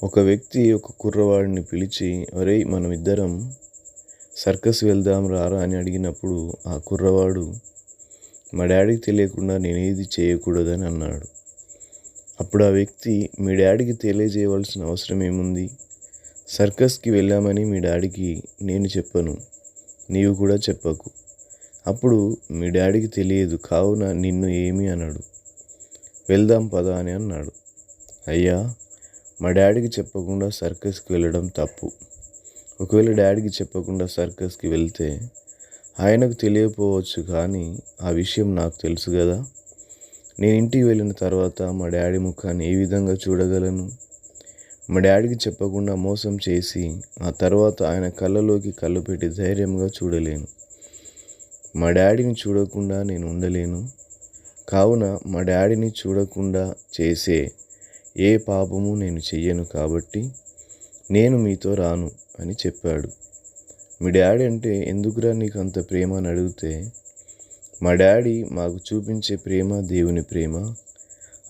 ఒక వ్యక్తి ఒక కుర్రవాడిని పిలిచి, ఒరేయ్ మనమిద్దరం సర్కస్ వెళ్దాం రారా అని అడిగినప్పుడు ఆ కుర్రవాడు మా డాడీకి తెలియకుండా నేనేది చేయకూడదని అన్నాడు. అప్పుడు ఆ వ్యక్తి, మీ డాడీకి తెలియజేయవలసిన అవసరం ఏముంది? సర్కస్కి వెళ్ళామని మీ డాడీకి నేను చెప్పను, నీవు కూడా చెప్పకు. అప్పుడు మీ డాడీకి తెలియదు కావున నిన్ను ఏమీ అనడు. వెళ్దాం పద అని అన్నాడు. అయ్యా, మా డాడీకి చెప్పకుండా సర్కస్కి వెళ్ళడం తప్పు. ఒకవేళ డాడీకి చెప్పకుండా సర్కస్కి వెళ్తే ఆయనకు తెలియకపోవచ్చు, కానీ ఆ విషయం నాకు తెలుసు కదా. నేను ఇంటికి వెళ్ళిన తర్వాత మా డాడీ ముఖాన్ని ఏ విధంగా చూడగలను? మా డాడీకి చెప్పకుండా మోసం చేసి ఆ తర్వాత ఆయన కళ్ళలోకి కళ్ళు పెట్టి ధైర్యంగా చూడలేను. మా డాడీని చూడకుండా నేను ఉండలేను. కావున మా డాడీని చూడకుండా చేసే ఏ పాపము నేను చెయ్యను, కాబట్టి నేను మీతో రాను అని చెప్పాడు. మీ డాడీ అంటే ఎందుకురా నీకు అంత ప్రేమ అని అడిగితే, మా డాడీ మాకు చూపించే ప్రేమ దేవుని ప్రేమ.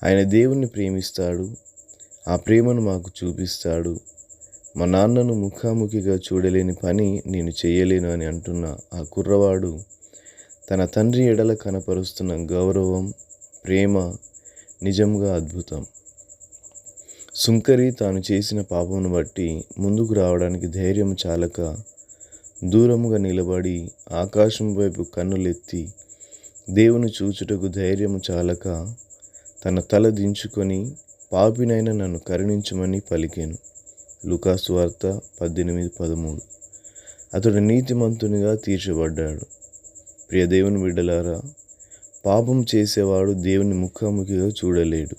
ఆయన దేవుణ్ణి ప్రేమిస్తాడు, ఆ ప్రేమను మాకు చూపిస్తాడు. మా నాన్నను ముఖాముఖిగా చూడలేని పని నేను చెయ్యలేను అని అంటున్న ఆ కుర్రవాడు తన తండ్రి ఎడల కనపరుస్తున్న గౌరవం, ప్రేమ నిజంగా అద్భుతం. సుంకరి తాను చేసిన పాపమును బట్టి ముందుకు రావడానికి ధైర్యం చాలక దూరముగా నిలబడి ఆకాశం వైపు కన్నులెత్తి దేవుని చూచుటకు ధైర్యము చాలక తన తల దించుకొని, పాపినైనా నన్ను కరుణించమని పలికెను. లూకా సువార్త 18:13. అతడు నీతిమంతునిగా తీర్చబడ్డాడు. ప్రియ దేవుని బిడ్డలారా, పాపం చేసేవాడు దేవుని ముఖాముఖిగా చూడలేడు.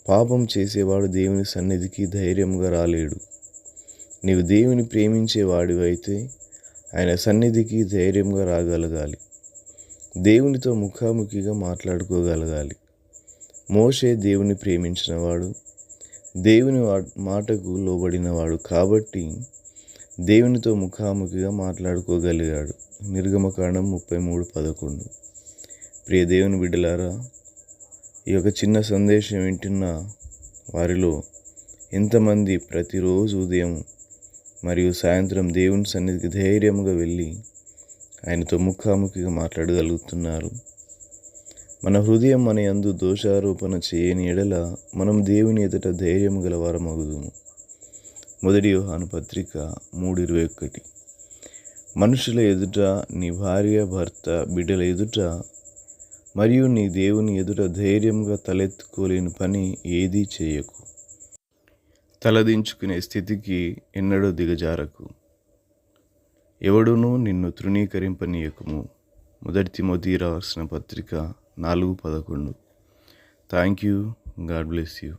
పాపం చేసేవాడు దేవుని సన్నిధికి ధైర్యంగా రాలేడు. నీవు దేవుని ప్రేమించేవాడివైతే ఆయన సన్నిధికి ధైర్యంగా రాగలగాలి. దేవునితో ముఖాముఖిగా మాట్లాడుకోగలగాలి. మోషే దేవుని ప్రేమించినవాడు, దేవుని మాటకు లోబడినవాడు కాబట్టి దేవునితో ముఖాముఖిగా మాట్లాడుకోగలిగాడు. నిర్గమకాండం 33:11. ప్రియ దేవుని బిడ్డలారా, ఈ యొక్క చిన్న సందేశం వింటున్న వారిలో ఎంతమంది ప్రతిరోజు ఉదయం మరియు సాయంత్రం దేవుని సన్నిధికి ధైర్యంగా వెళ్ళి ఆయనతో ముఖాముఖిగా మాట్లాడగలుగుతున్నారు? మన హృదయం మన యందు దోషారోపణ చేయని ఎడల మనం దేవుని ఎదుట ధైర్యం గలవారమగుదుము. 1 యోహాను పత్రిక 3:21. మనుషుల ఎదుట, నీ భార్య, భర్త, బిడ్డల ఎదుట మరియు నీ దేవుని ఎదుట ధైర్యంగా తలెత్తుకోలేని పని ఏదీ చేయకు. తలదించుకునే స్థితికి ఎన్నడూ దిగజారకు. ఎవడునూ నిన్ను తృణీకరింపనీయకుము. 1 తిమోతి రాసిన పత్రిక 4:11. Thank you. God bless you.